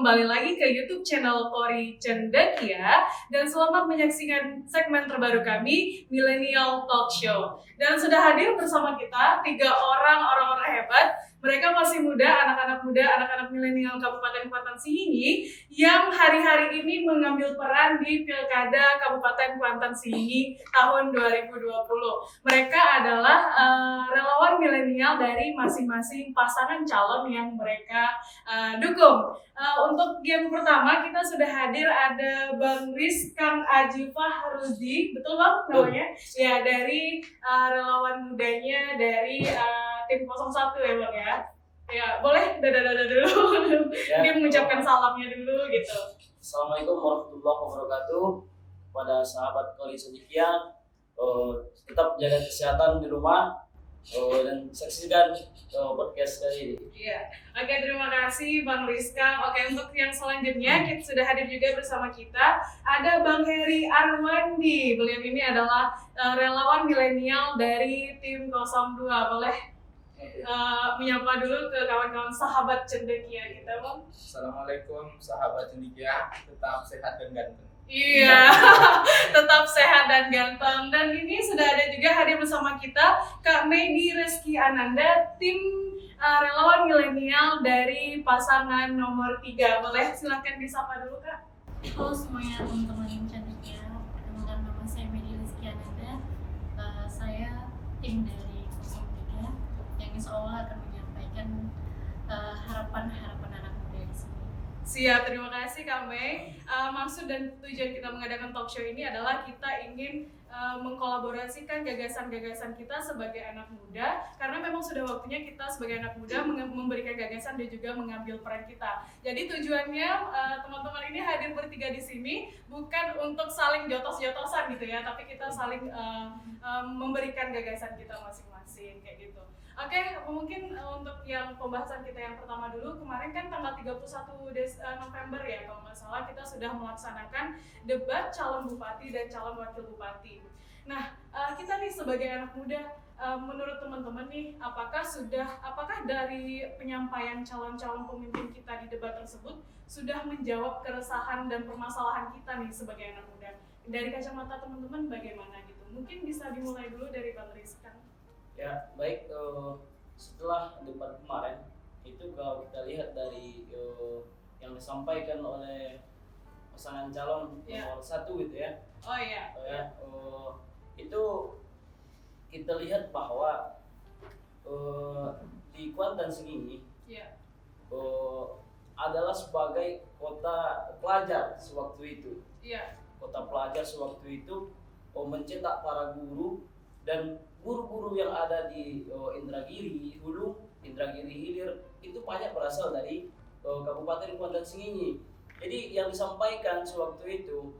kembali lagi ke YouTube channel Kori Cendekia dan selamat menyaksikan segmen terbaru kami, Millennial Talk Show. Dan sudah hadir bersama kita 3 orang hebat. Mereka masih muda, anak-anak milenial Kabupaten Kuantan Singingi yang hari-hari ini mengambil peran di Pilkada Kabupaten Kuantan Singingi tahun 2020. Mereka adalah relawan milenial dari masing-masing pasangan calon yang mereka dukung. Untuk game pertama kita sudah hadir ada Bang Rizkan Aji Fahrudi, betul Bang namanya? Ya, dari relawan mudanya dari tim 01 ya Bang ya. Ya, boleh dadah dulu. Ya, dia mengucapkan salamnya dulu gitu. Assalamualaikum warahmatullahi wabarakatuh. Pada sahabat Kori Cendekia, tetap jaga kesehatan di rumah dan saksikan podcast kali ini. Iya. Oke, terima kasih Bang Rizka. Oke, untuk yang selanjutnya kita sudah hadir juga bersama kita ada Bang Heri Arwandi. Beliau ini adalah relawan milenial dari tim 02. Boleh menyapa dulu ke kawan-kawan sahabat Cendekia kita, Bang. Assalamualaikum sahabat Cendekia, tetap sehat dan ganteng. Iya, tetap sehat dan ganteng. Dan ini sudah ada juga hadir bersama kita Kak Megi Reski Ananda, tim relawan milenial dari pasangan nomor 3. Boleh silakan disapa dulu Kak. Halo semuanya teman-teman Cendekia, perkenalkan nama saya Megi Reski Ananda. Saya tim dari 03 yang insya Allah akan menyampaikan harapan-harapan anak muda di sini. Siap, terima kasih Kak Mei. Maksud dan tujuan kita mengadakan talk show ini adalah kita ingin mengkolaborasikan gagasan-gagasan kita sebagai anak muda, karena memang sudah waktunya kita sebagai anak muda memberikan gagasan dan juga mengambil peran kita. Jadi tujuannya teman-teman ini hadir bertiga di sini bukan untuk saling jotos-jotosan gitu ya, tapi kita saling memberikan gagasan kita masing-masing kayak gitu. Oke, mungkin untuk yang pembahasan kita yang pertama dulu, kemarin kan tanggal 31 November ya kalau nggak salah, kita sudah melaksanakan debat calon bupati dan calon wakil bupati. Nah, kita nih sebagai anak muda, menurut teman-teman nih, apakah dari penyampaian calon-calon pemimpin kita di debat tersebut sudah menjawab keresahan dan permasalahan kita nih sebagai anak muda? Dari kacamata teman-teman bagaimana gitu? Mungkin bisa dimulai dulu dari Bang Rizkan. Ya, baik. Setelah debat kemarin itu kalau kita lihat dari yang disampaikan oleh pasangan calon nomor 1 gitu ya. Oh iya. Itu kita lihat bahwa di Kuantan Singingi adalah sebagai kota pelajar sewaktu itu. Kota pelajar sewaktu itu mencetak para guru dan guru-guru yang ada di Indragiri Hulu, Indragiri Hilir itu banyak berasal dari Kabupaten Kuantan Singingi. Jadi yang disampaikan sewaktu itu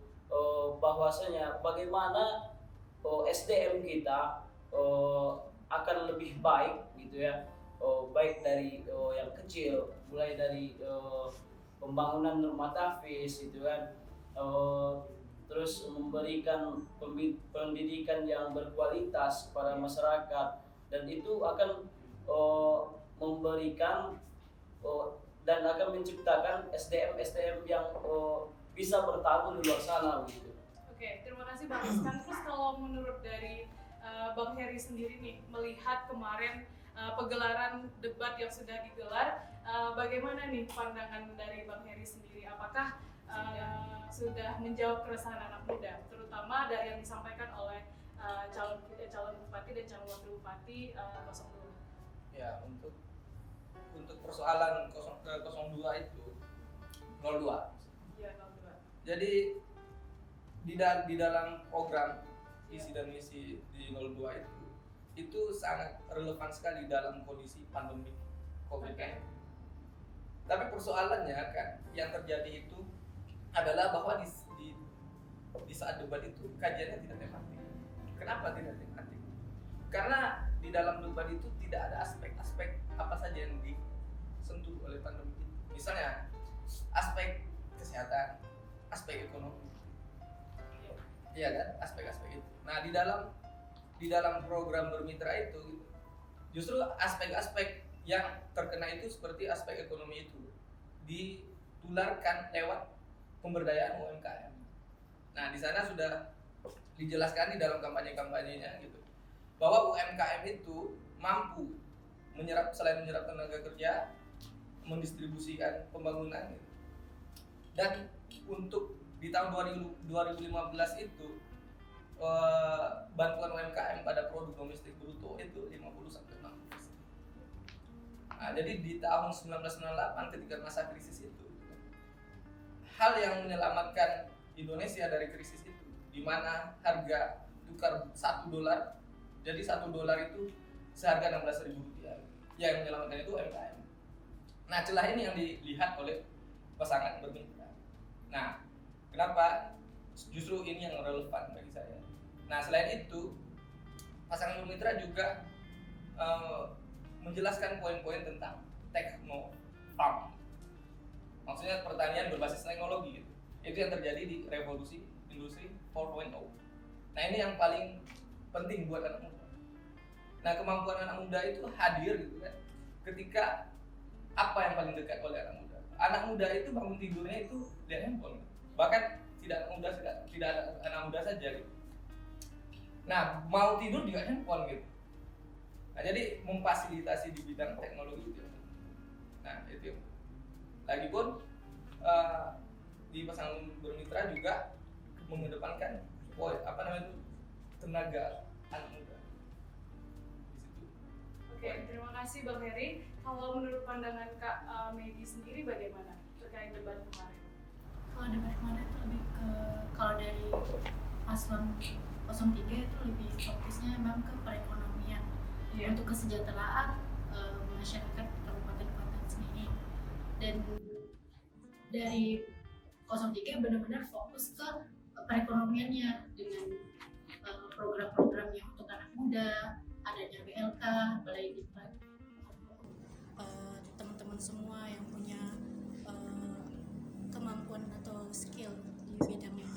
bahwasanya bagaimana SDM kita akan lebih baik gitu ya, baik dari yang kecil, mulai dari pembangunan rumah tahfiz gitu kan, terus memberikan pendidikan yang berkualitas kepada masyarakat, dan itu akan memberikan dan akan menciptakan SDM yang bisa bertarung di luar sana begitu. Oke, terima kasih Bang Rizkan. Terus kalau menurut dari Bang Heri sendiri nih, melihat kemarin pegelaran debat yang sudah digelar, bagaimana nih pandangan dari Bang Heri sendiri? Apakah sudah menjawab keresahan anak muda, terutama dari yang disampaikan oleh calon bupati dan calon wakil bupati 02? Ya, untuk persoalan 02 itu 02. Iya, 02. Jadi di dalam program isi dan misi di 02 itu sangat relevan sekali dalam kondisi pandemi COVID-19. Tapi persoalannya kan yang terjadi itu adalah bahwa di saat debat itu kajiannya tidak tematik. Kenapa tidak tematik? Karena di dalam debat itu tidak ada aspek-aspek apa saja yang disentuh oleh pandemi itu. Misalnya aspek kesehatan, aspek ekonomi, iya kan, aspek-aspek itu. Nah, di dalam program bermitra itu justru aspek-aspek yang terkena itu seperti aspek ekonomi itu tularkan lewat pemberdayaan UMKM. Nah, di sana sudah dijelaskan di dalam kampanye-kampanyenya gitu, bahwa UMKM itu mampu selain menyerap tenaga kerja, mendistribusikan pembangunan gitu. Dan untuk di tahun 2015 itu bantuan UMKM pada produk domestik bruto itu 50-60%. Nah, jadi di tahun 1998 ketika masa krisis itu, hal yang menyelamatkan Indonesia dari krisis itu, di mana harga tukar $1, jadi $1 itu seharga Rp16.000. Yang menyelamatkan itu UMKM. Nah, celah ini yang dilihat oleh pasangan bermitra. Nah, kenapa justru ini yang relevan bagi saya? Nah, selain itu, pasangan bermitra juga menjelaskan poin-poin tentang techno farm. Maksudnya pertanian berbasis teknologi gitu. Itu yang terjadi di revolusi industri 4.0. Nah, ini yang paling penting buat anak muda. Nah, kemampuan anak muda itu hadir gitu kan ketika apa yang paling dekat oleh anak muda. Anak muda itu bangun tidurnya itu lihat handphone. Bahkan tidak ada anak muda saja gitu. Nah, mau tidur juga handphone gitu. Nah, jadi memfasilitasi di bidang teknologi itu. Nah, itu. Lagipun di pasangan bermitra juga mengedepankan tenaga anak muda. Oke, terima kasih Bang Heri. Kalau menurut pandangan Kak Medi sendiri bagaimana terkait debat kemarin? Kalau debat kemarin itu lebih ke, kalau dari paslon 03 itu lebih fokusnya memang ke perekonomian, untuk kesejahteraan masyarakat Kabupaten Kuantan sendiri. Dan dari 03 benar-benar fokus ke perekonomiannya dengan program-programnya untuk anak muda, adanya BLK, Balai Diklat, teman-teman semua yang punya kemampuan atau skill di bidangnya.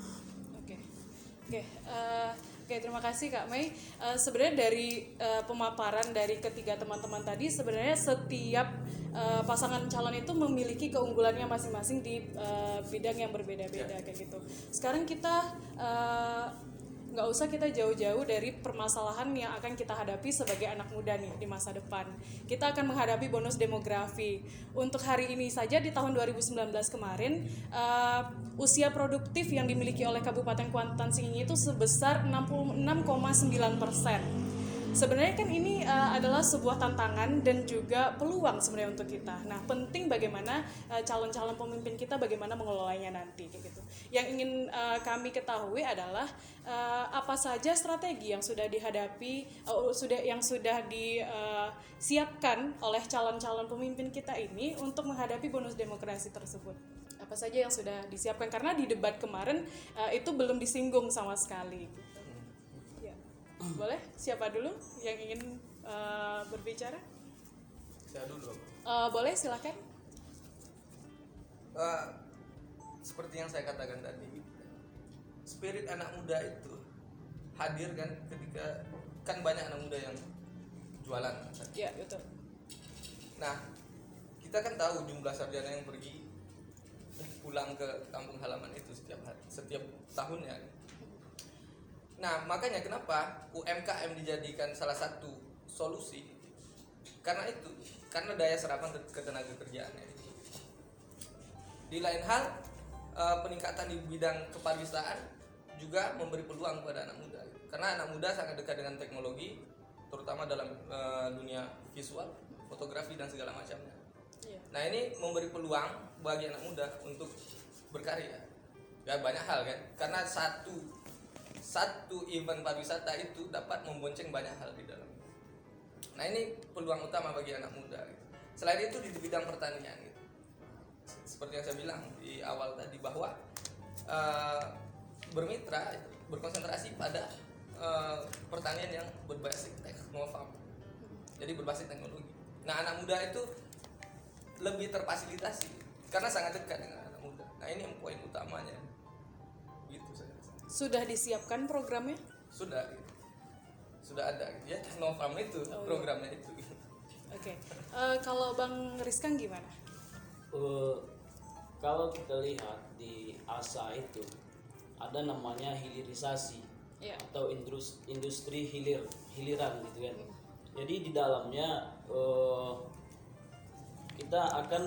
Oke, terima kasih Kak Mei. Sebenarnya dari pemaparan dari ketiga teman-teman tadi, sebenarnya setiap pasangan calon itu memiliki keunggulannya masing-masing di bidang yang berbeda-beda kayak gitu. Sekarang kita nggak usah kita jauh-jauh dari permasalahan yang akan kita hadapi sebagai anak muda nih di masa depan. Kita akan menghadapi bonus demografi. Untuk hari ini saja di tahun 2019 kemarin, usia produktif yang dimiliki oleh Kabupaten Kuantan Sengingi itu sebesar 66,9%. Sebenarnya kan ini adalah sebuah tantangan dan juga peluang sebenarnya untuk kita. Nah, penting bagaimana calon-calon pemimpin kita bagaimana mengelolanya nanti kayak gitu. Yang ingin kami ketahui adalah apa saja strategi yang sudah dihadapi, yang sudah disiapkan oleh calon-calon pemimpin kita ini untuk menghadapi bonus demokrasi tersebut. Apa saja yang sudah disiapkan, karena di debat kemarin itu belum disinggung sama sekali. Boleh? Siapa dulu yang ingin berbicara? Saya dulu. Boleh, silakan. Seperti yang saya katakan tadi, spirit anak muda itu hadir kan ketika kan banyak anak muda yang jualan. Iya, betul. Nah, kita kan tahu jumlah sarjana yang pergi pulang ke kampung halaman itu setiap tahunnya. Nah, makanya kenapa UMKM dijadikan salah satu solusi? Karena daya serapan ketenaga kerjaannya. Di lain hal, peningkatan di bidang kepariwisataan juga memberi peluang kepada anak muda. Karena anak muda sangat dekat dengan teknologi, terutama dalam dunia visual, fotografi dan segala macamnya. Nah, ini memberi peluang bagi anak muda untuk berkarya. Ya, banyak hal kan. Karena satu event pariwisata itu dapat membonceng banyak hal di dalam. Nah, ini peluang utama bagi anak muda gitu. Selain itu di bidang pertanian gitu. Seperti yang saya bilang di awal tadi bahwa bermitra berkonsentrasi pada pertanian yang berbasis teknofarm. Jadi berbasis teknologi. Nah, anak muda itu lebih terfasilitasi karena sangat dekat dengan anak muda. Nah, ini yang poin utamanya. Gitu saya. Sudah disiapkan programnya? Sudah ada ya, Teknofarm itu programnya itu. Oke. Kalau Bang Rizkan gimana? kalau kita lihat di ASA itu ada namanya hilirisasi atau industri hiliran gitu kan. Jadi di dalamnya kita akan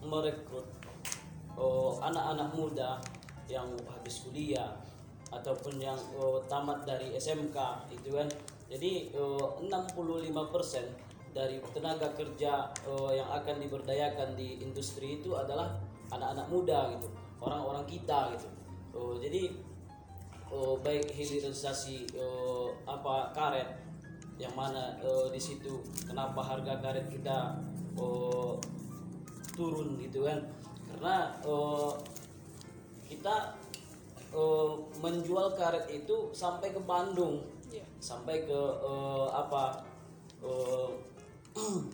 merekrut anak-anak muda yang habis kuliah ataupun yang tamat dari SMK itu kan. Jadi 65% dari tenaga kerja yang akan diberdayakan di industri itu adalah anak-anak muda gitu, orang-orang kita gitu. Jadi baik hilirisasi karet yang mana di situ kenapa harga karet kita turun gitu kan, karena kita menjual karet itu sampai ke Bandung, sampai ke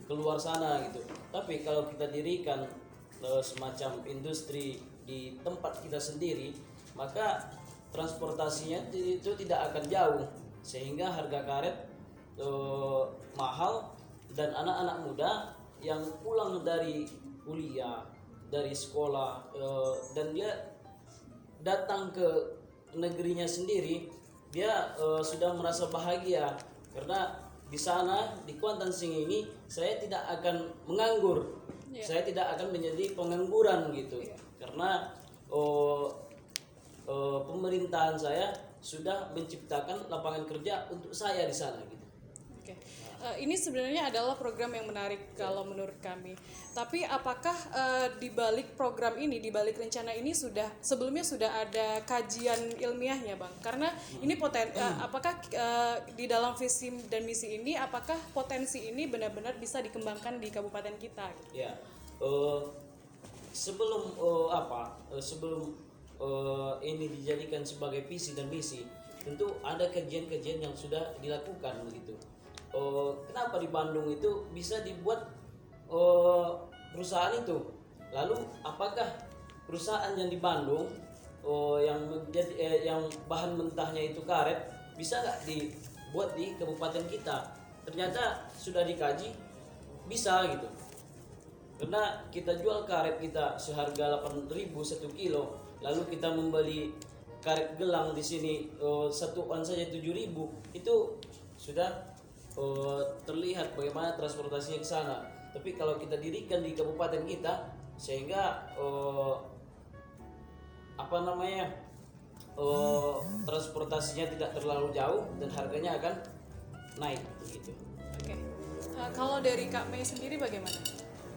keluar sana gitu. Tapi kalau kita dirikan semacam industri di tempat kita sendiri, maka transportasinya itu tidak akan jauh, sehingga harga karet mahal, dan anak-anak muda yang pulang dari kuliah, dari sekolah, dan dia datang ke negerinya sendiri, dia sudah merasa bahagia karena di sana di Kuantan Sing ini saya tidak akan menganggur, saya tidak akan menjadi pengangguran gitu, karena pemerintahan saya sudah menciptakan lapangan kerja untuk saya di sana gitu. Oke. Ini sebenarnya adalah program yang menarik kalau menurut kami. Tapi apakah di balik program ini, di balik rencana ini sebelumnya sudah ada kajian ilmiahnya, Bang? Karena ini apakah di dalam visi dan misi ini, apakah potensi ini benar-benar bisa dikembangkan di kabupaten kita? Ya, sebelum ini dijadikan sebagai visi dan misi, tentu ada kajian-kajian yang sudah dilakukan begitu. Kenapa di Bandung itu bisa dibuat perusahaan itu? Lalu apakah perusahaan yang di Bandung yang bahan mentahnya itu karet bisa nggak dibuat di kabupaten kita? Ternyata sudah dikaji bisa gitu. Karena kita jual karet kita seharga 8.000 1 kilo, lalu kita membeli karet gelang di sini satu on saja 7.000, itu sudah terlihat bagaimana transportasinya ke sana. Tapi kalau kita dirikan di kabupaten kita, sehingga transportasinya tidak terlalu jauh dan harganya akan naik begitu. Oke. Kalau dari Kak Mei sendiri bagaimana?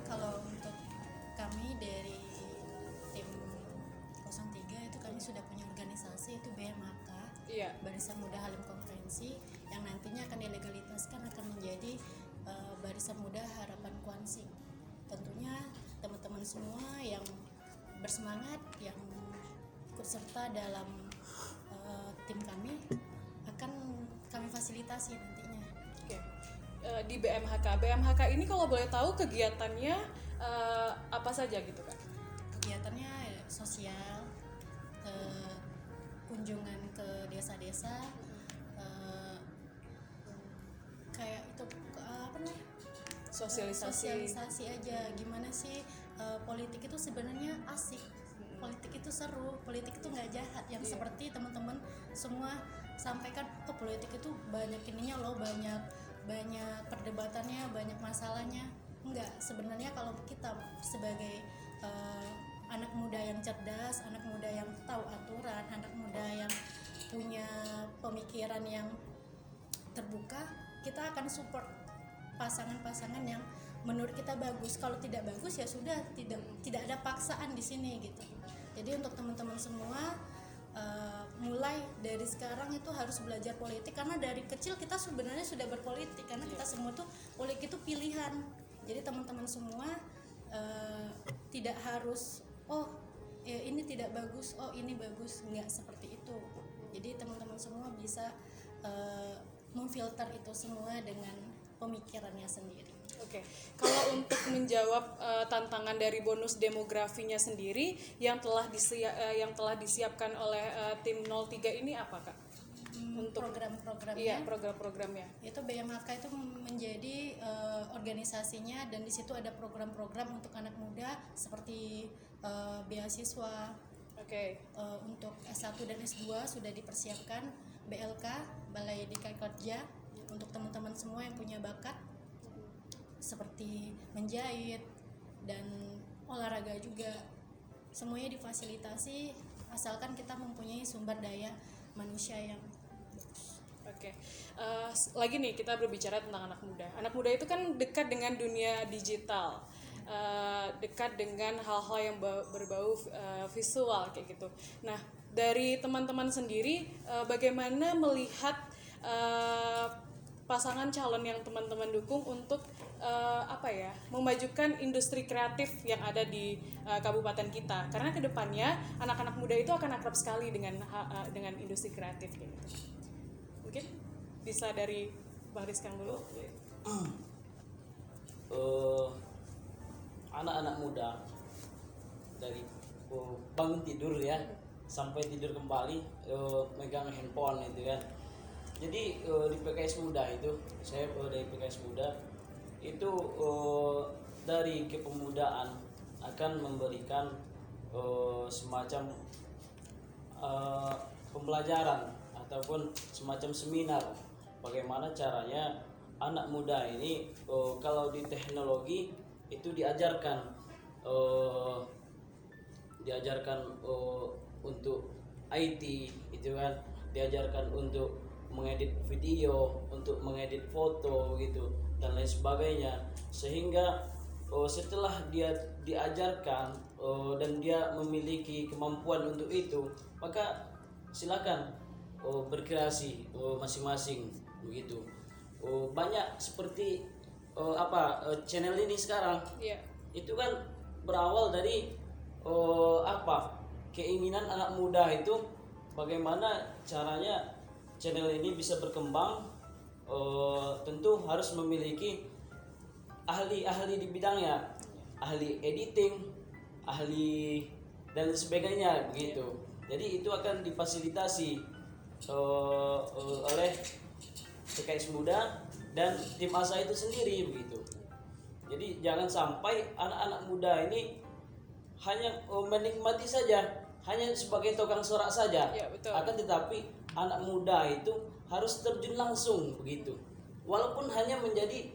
Kalau untuk kami dari tim 03 itu kami sudah punya organisasi, itu BMHK, Barisan Muda Halim Konferensi, yang nantinya akan dilegalitaskan akan menjadi Barisan Muda Harapan Kuansing. Tentunya teman-teman semua yang bersemangat, yang ikut serta dalam tim kami akan kami fasilitasi nantinya. Oke. Di BMHK ini kalau boleh tahu kegiatannya apa saja gitu kan? Kegiatannya sosial, kunjungan ke desa-desa, kayak itu sosialisasi aja. Gimana sih politik itu sebenarnya asik, politik itu seru, politik itu nggak jahat, yang seperti teman-teman semua sampaikan. Politik itu banyak ininya loh, banyak perdebatannya, banyak masalahnya. Enggak, sebenarnya kalau kita sebagai anak muda yang cerdas, anak muda yang tahu aturan, anak muda yang punya pemikiran yang terbuka, kita akan support pasangan-pasangan yang menurut kita bagus. Kalau tidak bagus ya sudah, tidak ada paksaan di sini gitu. Jadi untuk teman-teman semua, mulai dari sekarang itu harus belajar politik, karena dari kecil kita sebenarnya sudah berpolitik, karena kita semua tuh politik itu pilihan. Jadi teman-teman semua tidak harus ini tidak bagus, ini bagus, enggak seperti itu. Jadi teman-teman semua bisa memfilter itu semua dengan pemikirannya sendiri. Oke. Kalau untuk menjawab tantangan dari bonus demografinya sendiri yang telah disiapkan oleh tim 03 ini apa, Kak? Untuk program-programnya. Iya, program-programnya. Itu BMHK itu menjadi organisasinya, dan di situ ada program-program untuk anak muda seperti beasiswa. Untuk S1 dan S2 sudah dipersiapkan BLK, Balai Lingkungan Kerja, untuk teman-teman semua yang punya bakat seperti menjahit dan olahraga juga. Semuanya difasilitasi asalkan kita mempunyai sumber daya manusia yang lagi nih kita berbicara tentang anak muda. Anak muda itu kan dekat dengan dunia digital, dekat dengan hal-hal yang berbau visual kayak gitu. Nah, dari teman-teman sendiri, bagaimana melihat pasangan calon yang teman-teman dukung untuk memajukan industri kreatif yang ada di kabupaten kita? Karena kedepannya anak-anak muda itu akan akrab sekali dengan industri kreatif kayak gitu. Mungkin bisa dari Bang Rizkan dulu. Anak-anak muda dari bangun tidur ya sampai tidur kembali megang handphone itu kan. Jadi di PKS Muda itu, saya dari PKS Muda itu dari kepemudaan akan memberikan semacam pembelajaran ataupun semacam seminar bagaimana caranya anak muda ini kalau di teknologi itu diajarkan untuk IT itu kan, diajarkan untuk mengedit video, untuk mengedit foto gitu dan lain sebagainya, sehingga setelah dia diajarkan dan dia memiliki kemampuan untuk itu, maka silakan berkreasi masing-masing begitu. Banyak seperti channel ini sekarang itu kan berawal dari keinginan anak muda itu, bagaimana caranya channel ini bisa berkembang. Tentu harus memiliki ahli-ahli di bidangnya, ahli editing, ahli dan sebagainya begitu. Jadi itu akan difasilitasi oleh PKS Muda dan tim ASA itu sendiri begitu. Jadi jangan sampai anak-anak muda ini hanya menikmati saja, hanya sebagai tukang sorak saja. Ya, betul. Akan tetapi anak muda itu harus terjun langsung begitu. Walaupun hanya menjadi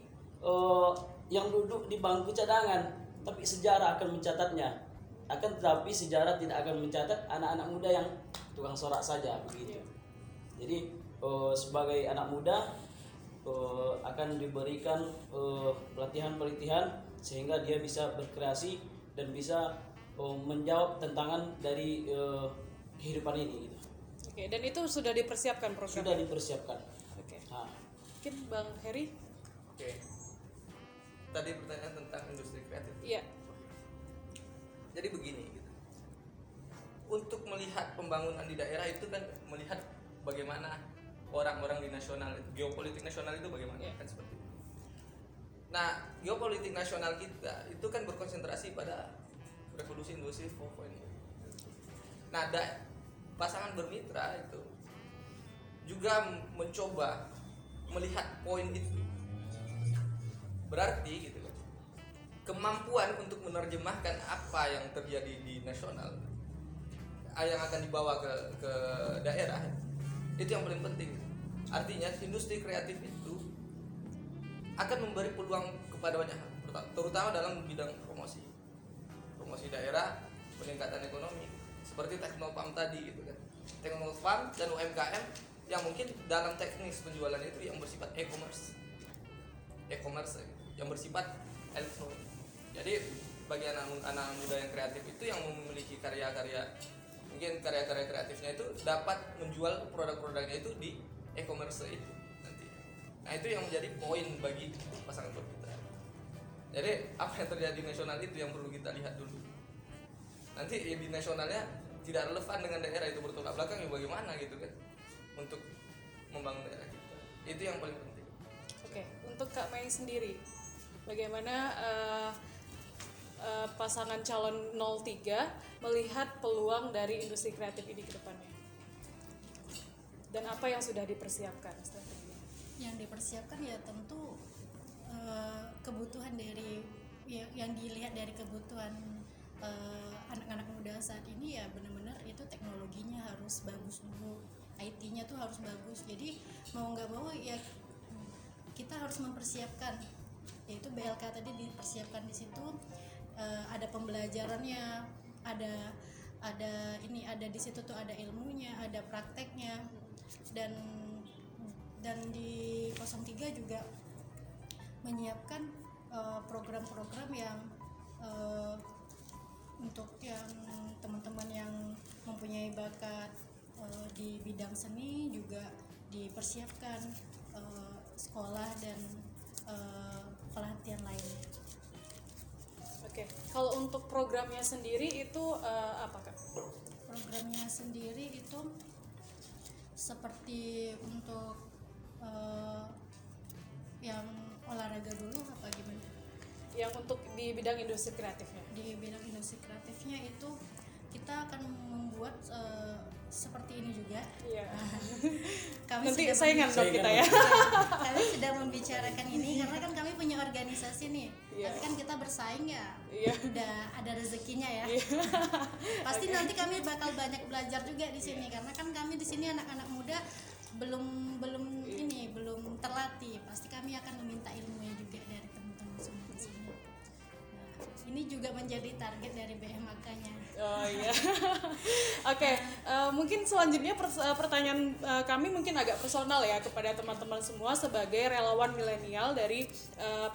yang duduk di bangku cadangan, tapi sejarah akan mencatatnya. Akan tetapi sejarah tidak akan mencatat anak-anak muda yang tukang sorak saja begitu. Jadi sebagai anak muda akan diberikan pelatihan-pelatihan sehingga dia bisa berkreasi dan bisa menjawab tantangan dari kehidupan ini gitu. Dan itu sudah dipersiapkan program? Sudah dipersiapkan. Mungkin Bang Heri? Tadi pertanyaan tentang industri kreatif. Iya. Jadi begini gitu. Untuk melihat pembangunan di daerah itu kan melihat bagaimana orang-orang di nasional, geopolitik nasional itu bagaimana kan seperti itu. Nah, geopolitik nasional kita itu kan berkonsentrasi pada revolusi industri 4.0. Nah, pasangan bermitra itu juga mencoba melihat poin itu. Berarti gitu kan, kemampuan untuk menerjemahkan apa yang terjadi di nasional yang akan dibawa ke daerah itu yang paling penting. Artinya industri kreatif itu akan memberi peluang kepada banyak hal, terutama dalam bidang promosi daerah, peningkatan ekonomi, seperti Teknopam tadi gitu kan. Teknopam dan UMKM yang mungkin dalam teknis penjualan itu yang bersifat e-commerce yang bersifat elektronik. Jadi bagi anak muda yang kreatif itu yang memiliki karya-karya kreatifnya itu dapat menjual produk-produknya itu di e-commerce itu nanti. Nah, itu yang menjadi poin bagi pasangan bermitra. Jadi apa yang terjadi di nasional itu yang perlu kita lihat dulu. Nanti di nasionalnya tidak relevan dengan daerah itu bertolak belakang, ya bagaimana gitu kan untuk membangun daerah kita. Itu yang paling penting. Untuk Kak Mei sendiri, bagaimana pasangan calon 03 melihat peluang dari industri kreatif ini ke depannya? Dan apa yang sudah dipersiapkan strateginya? Yang dipersiapkan ya tentu kebutuhan dari yang dilihat dari kebutuhan anak-anak muda saat ini ya benar-benar itu teknologinya harus bagus dulu, IT-nya tuh harus bagus. Jadi mau nggak mau ya kita harus mempersiapkan, yaitu BLK tadi dipersiapkan di situ. Ada pembelajarannya, ada di situ tuh ada ilmunya, ada prakteknya, dan di 03 juga menyiapkan program-program yang untuk yang teman-teman yang mempunyai bakat di bidang seni juga dipersiapkan sekolah dan pelatihan lainnya. Oke, kalau untuk programnya sendiri itu apa Kak? Programnya sendiri itu seperti untuk yang olahraga dulu apa gimana? Yang untuk di bidang industri kreatifnya? Di bidang industri kreatifnya itu kita akan membuat seperti ini juga. Iya. Kami Nanti sudah saingan dong kita ya. Kami sudah membicarakan ini karena kan kami punya organisasi nih. Iya. Tapi kan kita bersaing ya. Iya. Udah ada rezekinya ya. Iya. Pasti nanti kami bakal banyak belajar juga di sini karena kan kami di sini anak-anak muda belum terlatih. Pasti kami akan meminta ilmunya juga dari teman-teman semua di sini. Nah, ini juga menjadi target dari BMAK-nya. Oh iya. Oke, mungkin selanjutnya pertanyaan kami mungkin agak personal ya kepada teman-teman semua sebagai relawan milenial dari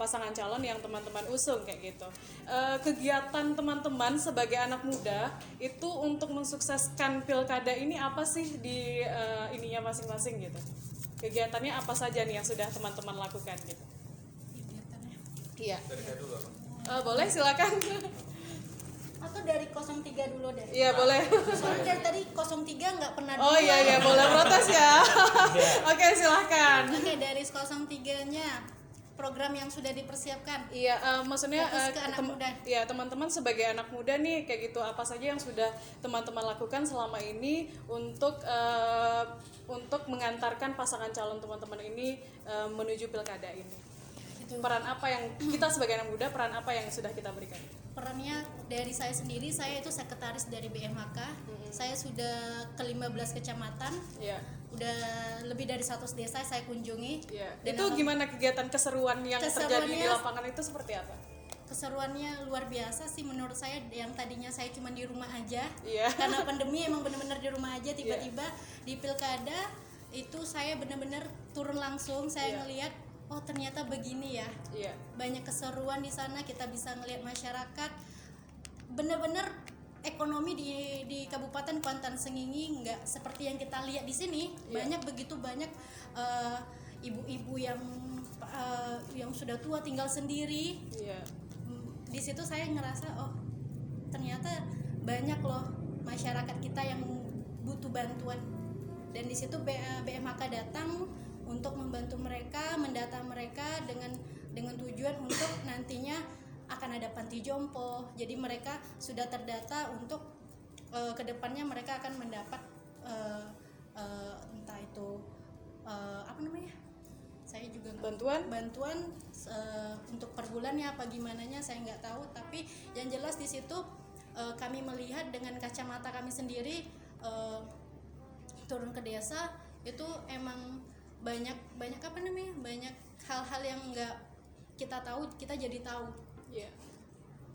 pasangan calon yang teman-teman usung kayak gitu. Kegiatan teman-teman sebagai anak muda itu untuk mensukseskan pilkada ini apa sih di ininya masing-masing gitu? Kegiatannya apa saja nih yang sudah teman-teman lakukan gitu? Kegiatannya. Iya. Dari saya dulu apa? Boleh silakan. Atau dari 03 dulu deh. Iya boleh. Soalnya dari 03 nggak pernah Oh iya boleh protes ya. Oke silahkan. Oke, dari 03-nya program yang sudah dipersiapkan. Iya, maksudnya Fokus ke anak muda. Iya, teman-teman sebagai anak muda nih kayak gitu apa saja yang sudah teman-teman lakukan selama ini untuk mengantarkan pasangan calon teman-teman ini menuju pilkada ini. Itu. Peran apa yang kita sebagai anak muda, peran apa yang sudah kita berikan? Perannya dari saya sendiri, saya itu sekretaris dari BMHK. Saya sudah ke 15 kecamatan. Iya. Udah lebih dari 100 desa saya kunjungi. Iya. Dan Itu gimana kegiatan keseruan yang terjadi di lapangan itu seperti apa? Keseruannya luar biasa sih menurut saya. Yang tadinya saya cuma di rumah aja. Iya. Karena pandemi emang benar-benar di rumah aja, tiba-tiba di pilkada itu saya benar-benar turun langsung, saya ngelihat oh ternyata begini ya. Iya. Banyak keseruan di sana, kita bisa ngelihat masyarakat benar-benar ekonomi di Kabupaten Kuantan Sengingi nggak seperti yang kita lihat di sini. Begitu banyak ibu-ibu yang sudah tua tinggal sendiri. Iya. Di situ saya ngerasa oh ternyata banyak loh masyarakat kita yang butuh bantuan, dan di situ BMHK datang untuk membantu mereka, mendata mereka dengan tujuan untuk nantinya akan ada panti jompo. Jadi mereka sudah terdata untuk kedepannya mereka akan mendapat entah itu apa namanya? Saya juga bantuan untuk per bulannya apa gimananya saya nggak tahu, tapi yang jelas di situ kami melihat dengan kacamata kami sendiri turun ke desa itu emang banyak apa namanya, banyak hal-hal yang nggak kita tahu, kita jadi tahu. Iya.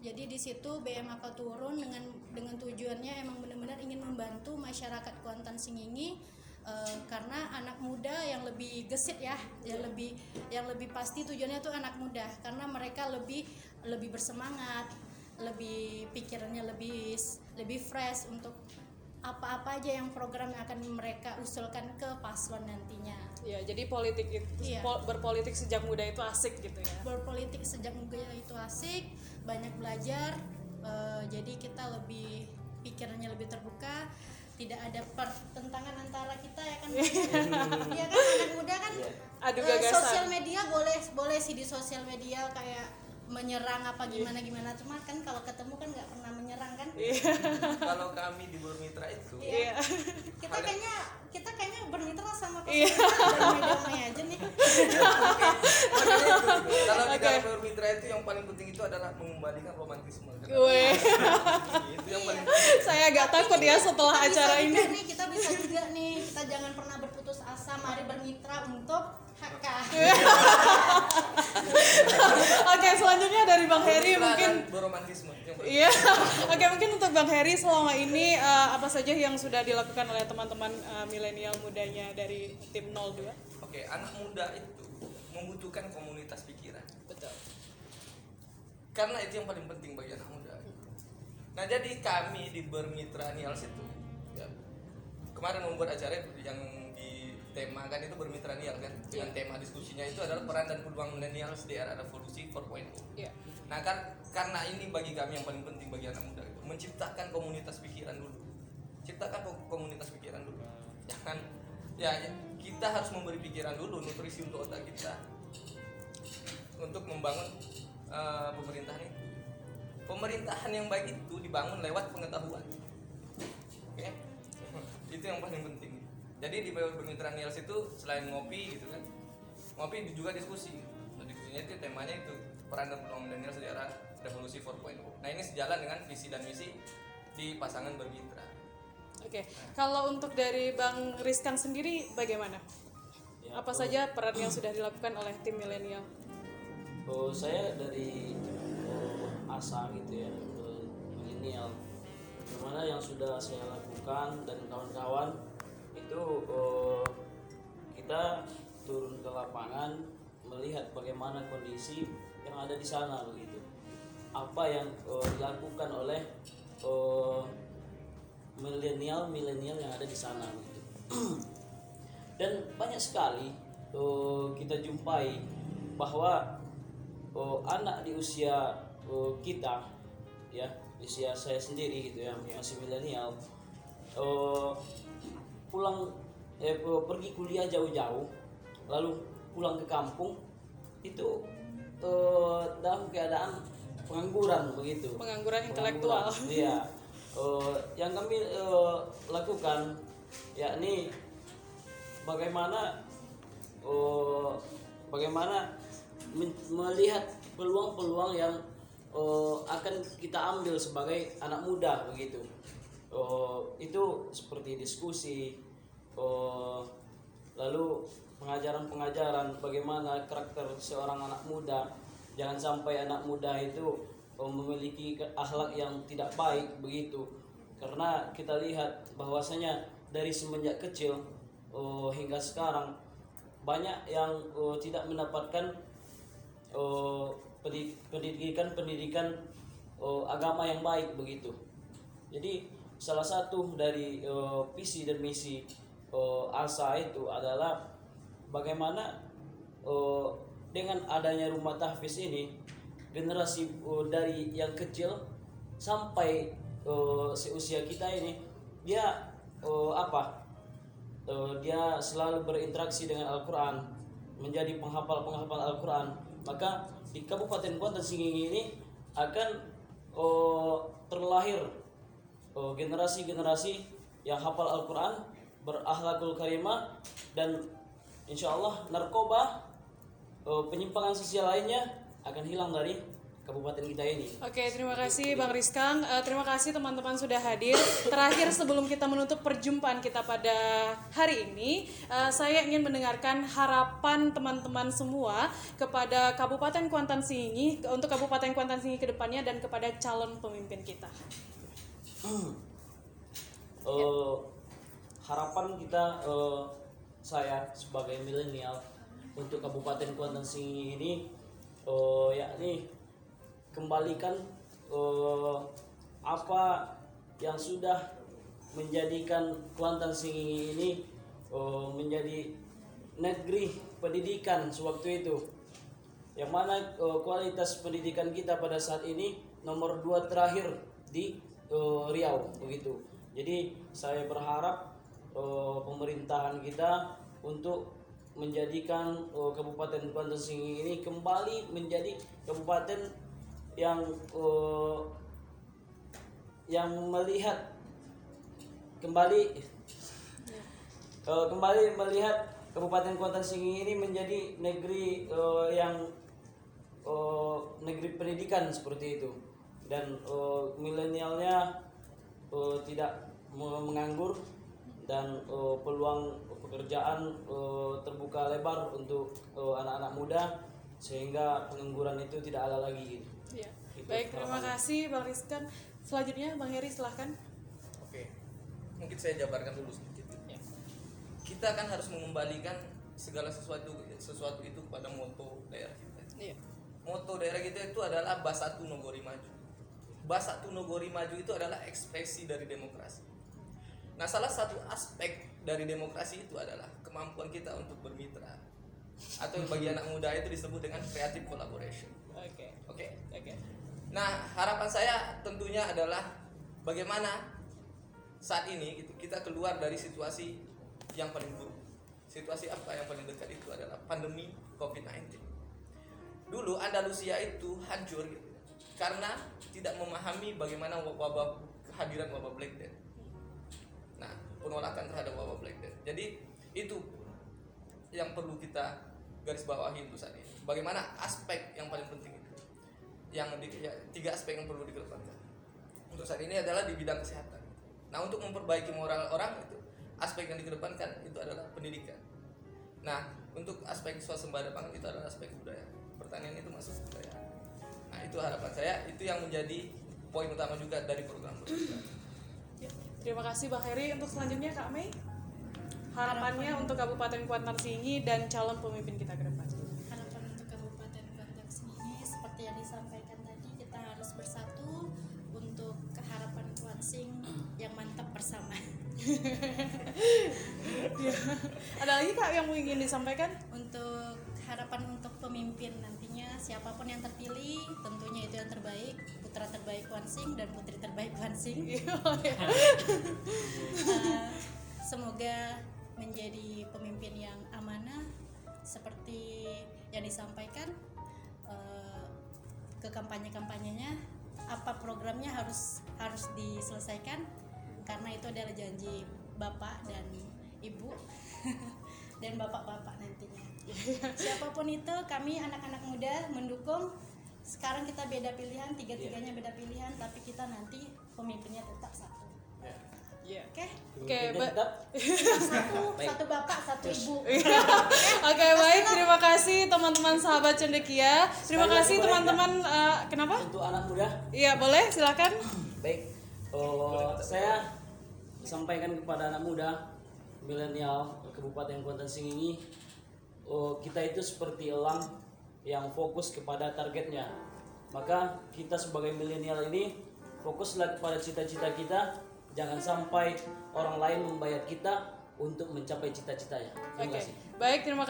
Jadi di situ BMHK turun dengan tujuannya emang benar-benar ingin membantu masyarakat Kuantan Sengingi, karena anak muda yang lebih gesit ya, yang lebih pasti tujuannya tuh anak muda, karena mereka lebih bersemangat, lebih pikirannya lebih fresh untuk apa-apa aja yang program yang akan mereka usulkan ke paslon nantinya. Ya, jadi politik itu berpolitik sejak muda itu asik gitu ya. Berpolitik sejak muda itu asik, banyak belajar, jadi kita lebih pikirannya lebih terbuka, tidak ada pertentangan antara kita ya kan. Ya kan anak muda kan adu gagasan. Sosial media boleh sih di sosial media kayak menyerang apa gimana cuma kan kalau ketemu kan nggak pernah menyerang kan. Kalau kami di Bermitra itu kita kayaknya bermitra sama damai-damai aja nih. Kalau di dalam bermitra itu yang paling penting itu adalah mengembalikan romantisme. Weh. Itu yang paling penting. Saya agak takut ya setelah acara ini. Kita bisa juga nih, kita jangan pernah berputus asa, mari bermitra untuk HK. Oke, selanjutnya dari Bang Heri Bermitra mungkin. dan berromantisme. Iya. Oke, mungkin untuk Bang Heri selama ini apa saja yang sudah dilakukan oleh teman-teman milenial mudanya dari tim 02? Oke, anak muda itu membutuhkan komunitas pikiran. Betul. Karena itu yang paling penting bagi anak muda. Nah, jadi kami di Bermitra Nials itu ya, kemarin membuat acara yang ditemakan itu Bermitra Nials kan, dengan tema diskusinya itu adalah peran dan peluang milenials di era revolusi 4.0. Iya. Nah, karena ini bagi kami yang paling penting bagi anak muda itu menciptakan komunitas pikiran dulu. Ciptakan komunitas pikiran dulu. Jangan ya kita harus memberi pikiran dulu, nutrisi untuk otak kita untuk membangun pemerintahan itu. Pemerintahan yang baik itu dibangun lewat pengetahuan. Oke? Itu yang paling penting. Jadi di Bermitra Nials itu selain ngopi gitu kan, ngopi juga diskusi. Nah, diskusinya itu temanya itu peran dan peluang milenial di era revolusi 4.0. Nah, ini sejalan dengan visi dan misi di pasangan Bermitra. Oke, kalau untuk dari Bang Rizkan sendiri bagaimana? Ya, Apa saja peran yang sudah dilakukan oleh tim milenial? Saya dari ASA gitu ya, milenial. Gimana yang sudah saya lakukan dan kawan-kawan itu kita turun ke lapangan melihat bagaimana kondisi yang ada di sana begitu. Apa yang dilakukan oleh milenial yang ada di sana begitu. Dan banyak sekali kita jumpai bahwa anak di usia kita ya, usia saya sendiri gitu ya, masih milenial, pergi kuliah jauh-jauh lalu pulang ke kampung itu dalam keadaan pengangguran begitu, Pengangguran intelektual. Iya. Yang kami lakukan yakni bagaimana melihat peluang-peluang yang akan kita ambil sebagai anak muda begitu. Itu seperti diskusi, lalu pengajaran bagaimana karakter seorang anak muda. Jangan sampai anak muda itu memiliki akhlak yang tidak baik begitu. Karena kita lihat bahwasanya dari semenjak kecil hingga sekarang banyak yang tidak mendapatkan pendidikan agama yang baik begitu. Jadi salah satu dari visi dan misi ASA itu adalah bagaimana dengan adanya rumah tahfiz ini generasi dari yang kecil sampai seusia kita ini dia dia selalu berinteraksi dengan Al-Quran, menjadi penghafal Al-Quran. Maka di Kabupaten Kuantan Sengingi ini akan terlahir generasi-generasi yang hafal Al-Quran, berakhlakul karimah, dan insya Allah narkoba, penyimpangan sosial lainnya akan hilang dari kabupaten kita ini. Oke, terima kasih Bang Rizkan. Terima kasih teman-teman sudah hadir. Terakhir sebelum kita menutup perjumpaan kita pada hari ini, saya ingin mendengarkan harapan teman-teman semua kepada Kabupaten Kuantan Sengingi, untuk Kabupaten Kuantan Sengingi ke depannya dan kepada calon pemimpin kita. Harapan kita, saya sebagai milenial untuk Kabupaten Kuantan Sengingi ini yakni kembalikan apa yang sudah menjadikan Kuantan Sengingi ini menjadi negeri pendidikan sewaktu itu, yang mana kualitas pendidikan kita pada saat ini nomor 2 terakhir di Riau begitu. Jadi saya berharap pemerintahan kita untuk menjadikan Kabupaten Kuantan Sengingi ini kembali menjadi kabupaten yang melihat kembali melihat Kabupaten Kuantan Sengingi ini menjadi negeri negeri pendidikan seperti itu, dan milenialnya tidak menganggur, dan peluang pekerjaan terbuka lebar untuk anak-anak muda, sehingga pengangguran itu tidak ada lagi gitu. Ya. Baik, terima kasih Bang Rizkan. Selanjutnya Bang Heri silahkan. Oke, mungkin saya jabarkan dulu sedikit. Kita kan harus mengembalikan segala sesuatu itu kepada moto daerah kita. Iya. Moto daerah kita itu adalah Basatu Nogori Maju. Basatu Nogori Maju itu adalah ekspresi dari demokrasi. Nah, salah satu aspek dari demokrasi itu adalah kemampuan kita untuk bermitra, atau bagi anak muda itu disebut dengan creative collaboration. Oke. Nah, harapan saya tentunya adalah bagaimana saat ini kita keluar dari situasi yang paling buruk. Situasi apa yang paling dekat itu adalah pandemi COVID-19. Dulu Andalusia itu hancur karena tidak memahami bagaimana kehadiran wabah Black Death. Nah, penolakan terhadap wabah Black Death. Jadi itu yang perlu kita garis bawahi untuk saat ini. Bagaimana aspek yang paling penting itu? Tiga aspek yang perlu dikedepankan untuk saat ini adalah di bidang kesehatan. Nah, untuk memperbaiki moral orang itu, aspek yang dikedepankan itu adalah pendidikan. Nah, untuk aspek swasembada pangan itu adalah aspek budaya. Pertanian itu masuk budaya. Nah, itu harapan saya, itu yang menjadi poin utama juga dari program. Terima kasih Bang Heri. Untuk selanjutnya Kak Mei, harapannya untuk Kabupaten Kuantan Sengingi dan calon pemimpin kita ke depan. Harapan untuk Kabupaten Kuantan Sengingi seperti yang disampaikan tadi, kita harus bersatu untuk keharapan Kuansing yang mantap bersama. Ya. Ada lagi Kak yang ingin disampaikan? Untuk harapan untuk pemimpin nantinya, siapapun yang terpilih tentunya itu yang terbaik, putra terbaik Kuansing dan putri terbaik Kuansing. Semoga menjadi pemimpin yang amanah seperti yang disampaikan, ke kampanye-kampanyenya apa programnya harus diselesaikan, karena itu adalah janji Bapak dan Ibu dan Bapak-bapak nantinya. Siapapun itu, kami anak-anak muda mendukung. Sekarang kita beda pilihan, tiga-tiganya beda pilihan, tapi kita nanti pemimpinnya tetap satu. Oke, satu bapak, satu ibu. Oke, baik, terima kasih teman-teman sahabat Cendekia. Terima kasih teman-teman. Kenapa? Untuk anak muda. Iya, boleh, silakan. Baik, saya sampaikan kepada anak muda milenial Kabupaten Kuantan Sengingi, kita itu seperti elang yang fokus kepada targetnya. Maka kita sebagai milenial ini fokuslah kepada cita-cita kita. Jangan sampai orang lain membayar kita untuk mencapai cita-citanya. Terima kasih. Baik, terima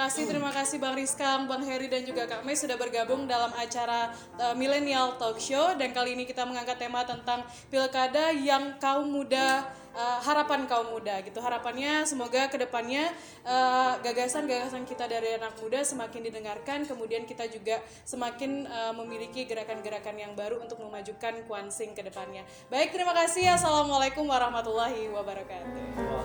kasih Bang Rizkang, Bang Heri dan juga Kak Mei sudah bergabung dalam acara Millennial Talk Show, dan kali ini kita mengangkat tema tentang pilkada yang kaum muda, harapan kaum muda gitu. Harapannya semoga kedepannya gagasan-gagasan kita dari anak muda semakin didengarkan, kemudian kita juga semakin memiliki gerakan-gerakan yang baru untuk memajukan Kuansing ke depannya. Baik, terima kasih. Assalamualaikum warahmatullahi wabarakatuh.